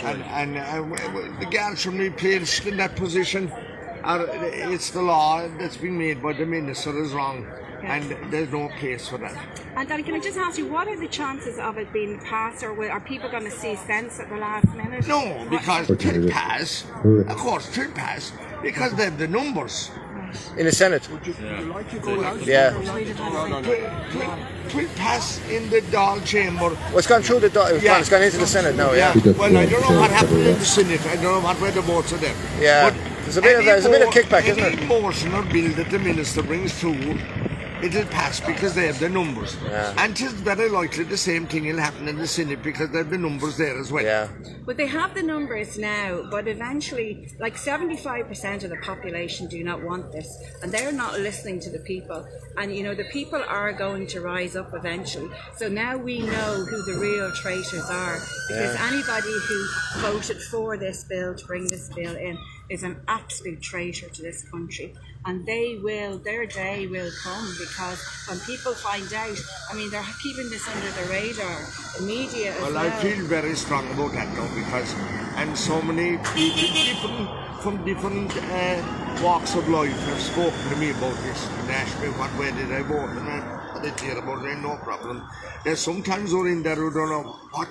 And the girls shouldn't be placed in that position. It's the law that's been made by the minister is wrong, and there's no place for that. And Danny, can I just ask you, what are the chances of it being passed, or are people going to see sense at the last minute? No, because it'll pass. Of course, it'll pass because they have the numbers. In the Senate. Yeah. It will pass in the Dáil chamber. Well, it's gone through the Dáil. It's gone into the Senate now. Yeah. Well, I don't know what happened in the Senate. I don't know what way the votes are there. Yeah. But there's a bit of kickback, isn't it? Any motion or bill that the minister brings through, it'll pass because they have the numbers. Yeah. And it's very likely the same thing will happen in the Senate because they have the numbers there as well. Yeah. But they have the numbers now, but eventually, like 75% of the population do not want this, and they're not listening to the people. And you know, the people are going to rise up eventually. So now we know who the real traitors are, because anybody who voted for this bill to bring this bill in is an absolute traitor to this country. And their day will come, because when people find out, I mean, they're keeping this under the radar, the media as well. I feel very strong about that now, because, and so many people from different walks of life have spoken to me about this, and asked me what way did I vote, and I did hear about it, no problem. There's sometimes we're in there who don't know what,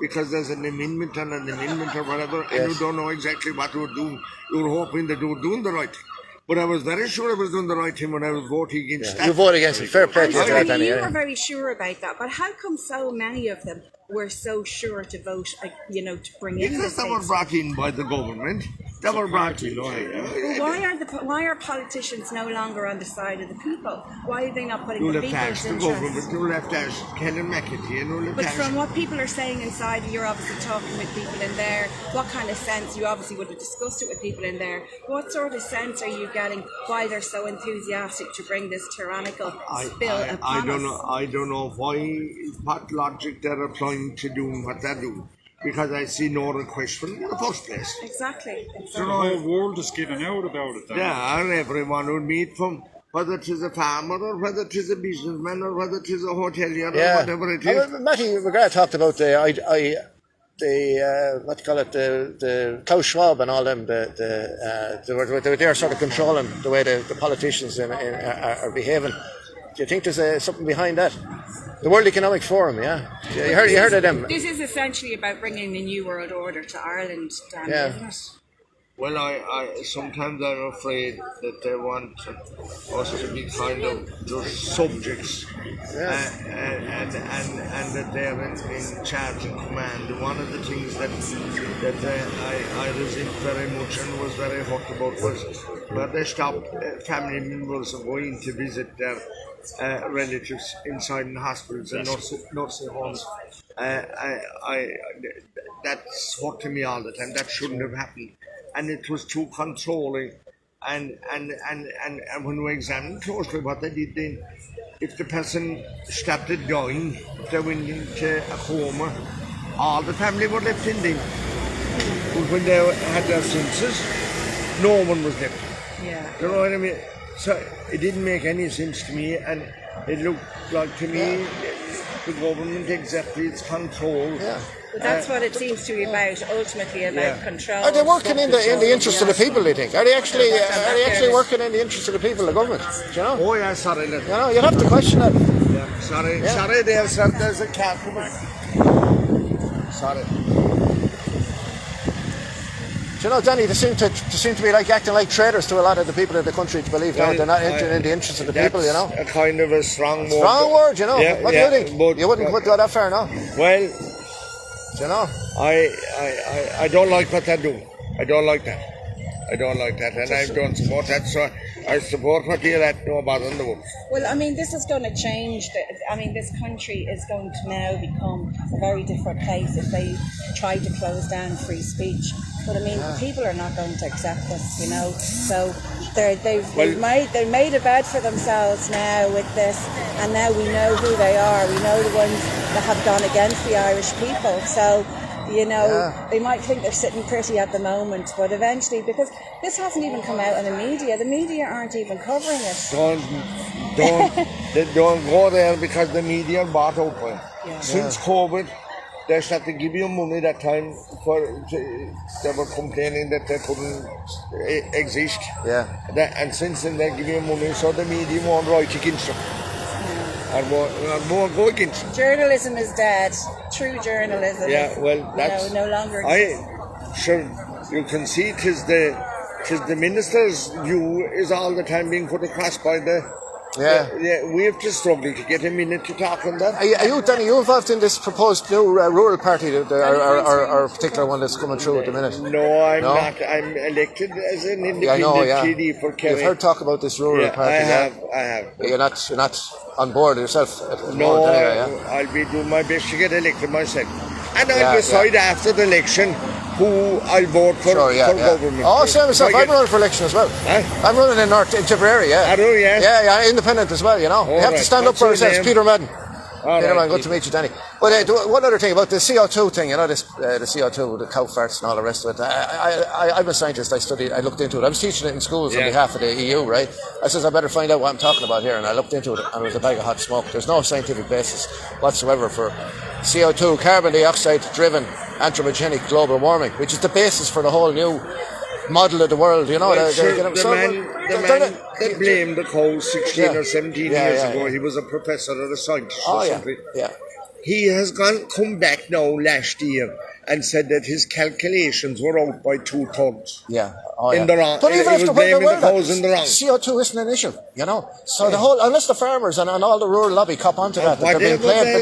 because there's an amendment and an amendment or whatever, and you don't know exactly what you're doing. You're hoping that you're doing the right thing. But I was very sure I was doing the right thing when I was voting against that. You voted against it. Fair play to you, Danny. You were very sure about that. But how come so many of them were so sure to vote, to bring in this? Because they were brought in by the government. They were brought in. Why are politicians no longer on the side of the people? Why are they not putting the people's interests? You'll have to ask Ken and McAtee, and but from what people are saying inside, you're obviously talking with people in there. What kind of sense? You obviously would have discussed it with people in there. What sort of sense are you getting why they're so enthusiastic to bring this tyrannical bill upon us? I don't know what logic they're applying to doing what they're doing. Because I see no request from in the first place. Exactly. So the whole world is giving out about it. Yeah, and everyone would meet from whether it is a farmer or whether it is a businessman or whether it is a hotelier or whatever it is. Matty McGrath talked about the Klaus Schwab and all them. They're sort of controlling the way the politicians are behaving. Do you think there's something behind that? The World Economic Forum, You heard of them. This is essentially about bringing the New World Order to Ireland, Danny, isn't it? Well, I sometimes I'm afraid that they want us to be kind of just subjects, and that they're in charge and command. One of the things that I resent very much and was very hot about was where they stopped family members from going to visit their relatives inside in hospitals and nursing homes. That's hurt to me all the time. That shouldn't have happened. And it was too controlling, and when we examined closely what they did then, if the person started dying, if they went into a coma, all the family were left in them. But when they had their senses, no one was left. Yeah. You know what I mean? So it didn't make any sense to me, and it looked like to me the government exactly its control. Yeah. But that's what it seems to be about, ultimately about control. Are they working in the interest of the people, do you think? Are they actually working in the interest of the people, the government? Do you know? Oh yeah, sorry. You'll have to question that. Yeah, sorry, there's a cat coming. Sorry. Do you know, Danny, they seem to be like acting like traitors to a lot of the people in the country to believe they're not in the interest of the people, you know? A kind of a strong word. Strong word, you know. What do you think? But, you wouldn't go that far, no? Well, do you know? I don't like what they're doing. I don't like that. And I don't support that, so I support what you're at, no bother in the world. Well, I mean, this is going to change. This country is going to now become a very different place if they try to close down free speech. But I mean, people are not going to accept this, you know. So they've made a bed for themselves now with this, and now we know who they are. We know the ones that have gone against the Irish people. So, you know, they might think they're sitting pretty at the moment, but eventually, because this hasn't even come out in the media aren't even covering it. Don't go there because the media bought open. Since COVID, they started giving you money that time they were complaining that they couldn't exist. Yeah. And since then they give you money, so the media won't write against them. And won't go against them. Journalism is dead. True journalism. Yeah, well, that's no longer. Sure, you can see tis the minister's view is all the time being put across by the. Yeah, we have to struggle to get a minute to talk on that. Are you, Danny, you involved in this proposed new rural party, or a particular one that's coming through at the minute? No, I'm not. I'm elected as an independent TD for Kerry. You've heard talk about this rural party. I have. You're not on board yourself at the no, moment anyway, I'll be doing my best to get elected myself. And I'll decide after the election who I'll vote for government. Oh, same myself. I'm running for election as well. I'm running in Tipperary, I do, Yeah, independent as well, you know. We have to stand up for ourselves. Peter Madden. Peter Madden, good to meet you, Danny. But one other thing about the CO2 thing, you know, this the CO2, the cow farts and all the rest of it. I'm a scientist. I looked into it. I was teaching it in schools on behalf of the EU, right? I said I better find out what I'm talking about here, and I looked into it, and it was a bag of hot smoke. There's no scientific basis whatsoever for CO2, carbon dioxide driven anthropogenic global warming, which is the basis for the whole new model of the world, you know. The man that blamed the coal 16 or 17 years ago, he was a professor or a scientist or something. He has come back now last year and said that his calculations were out by 2/3. In the wrong. But even he was blaming the coals in the wrong. CO2 isn't an issue, you know. So the whole, unless the farmers and all the rural lobby cop onto that, they're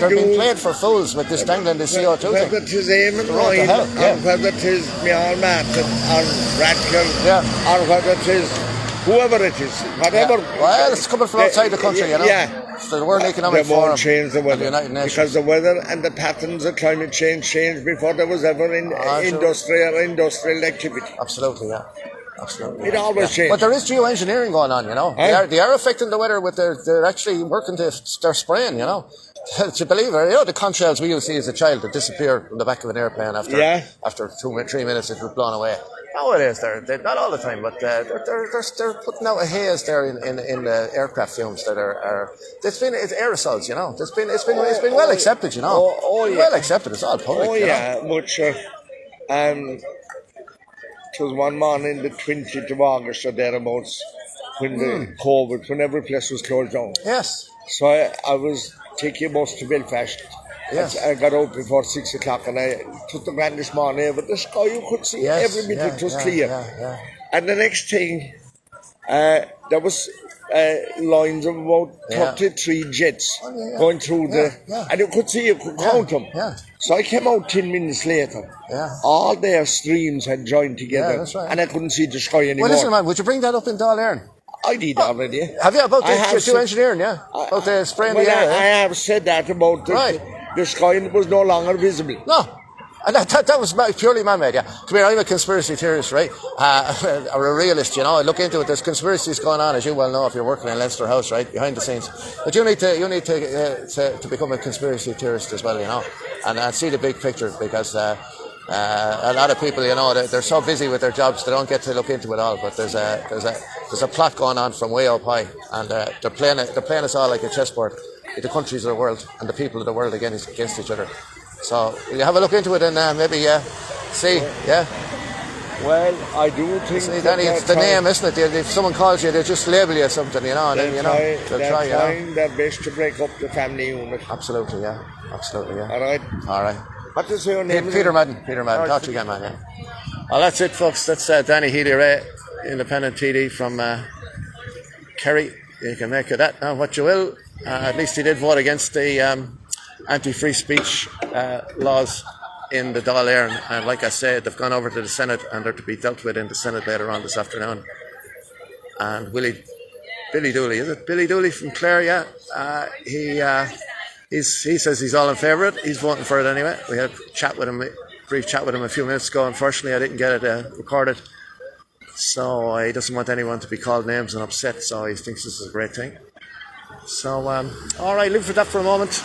being played for fools with this dangling the CO2 thing. Whether it is Eamon Ryan, or whether it is Mial Martin, or Radcliffe, or whether it is whoever it is, whatever. Well, it's coming from outside the country, you know. So the World Economic Forum, they won't change the weather, the United Nations, because the weather and the patterns of climate change changed before there was ever industrial activity. Absolutely, Absolutely. It always changes. But there is geoengineering going on, you know. They are affecting the weather with they're actually working their spraying, you know. To believe it, you know, the contrails we used to see as a child that disappear on the back of an airplane after 3 minutes it was blown away. Nowadays, they're not all the time, but they're putting out a haze there in the aircraft fumes that are. It's aerosols, you know. It's been well accepted, you know. Well accepted. It's all public. It was one morning, the 20th of August or thereabouts, when the COVID, when every place was closed down. Yes. So I was taking a bus to Belfast. Yes. I got out before 6 o'clock and I took the van this morning, but the sky you could see every bit, it was clear. And the next thing, there was lines of about 33 jets going through and you could see, you could count them. So I came out 10 minutes later. All their streams had joined together and I couldn't see the sky anymore. Well, listen, man, would you bring that up in Dáil Éireann? I did already. Have you? About the geoengineering, about the spray in the air? I have said that about the sky was no longer visible. No. And that was purely man-made, Come here, I'm a conspiracy theorist, right? Or a realist, you know. I look into it. There's conspiracies going on, as you well know, if you're working in Gangster House, right, behind the scenes. But you need to become a conspiracy theorist as well, you know, and see the big picture, because a lot of people, you know, they're so busy with their jobs, they don't get to look into it all. But there's a plot going on from way up high, and they're playing us all like a chessboard. The countries of the world and the people of the world against each other. So you have a look into it and maybe see, Well, I do think Danny, it's the name, isn't it? If someone calls you, they just label you something, you know, and then they'll try trying their best to break up the family unit. Absolutely, yeah. All right. What is your name? Peter Madden. Talk to you again, man. Well, that's it, folks. That's Danny Healy Rae, independent TD from Kerry. You can make of that now what you will. At least he did vote against the anti-free speech laws in the Dáil Éireann, and like I said, they've gone over to the Senate and they're to be dealt with in the Senate later on this afternoon. And Billy Dooley, is it Billy Dooley from Clare? He says he's all in favour of it. He's voting for it anyway. We had a brief chat with him a few minutes ago. Unfortunately, I didn't get it recorded, so he doesn't want anyone to be called names and upset. So he thinks this is a great thing. So all right, leave it for that for a moment.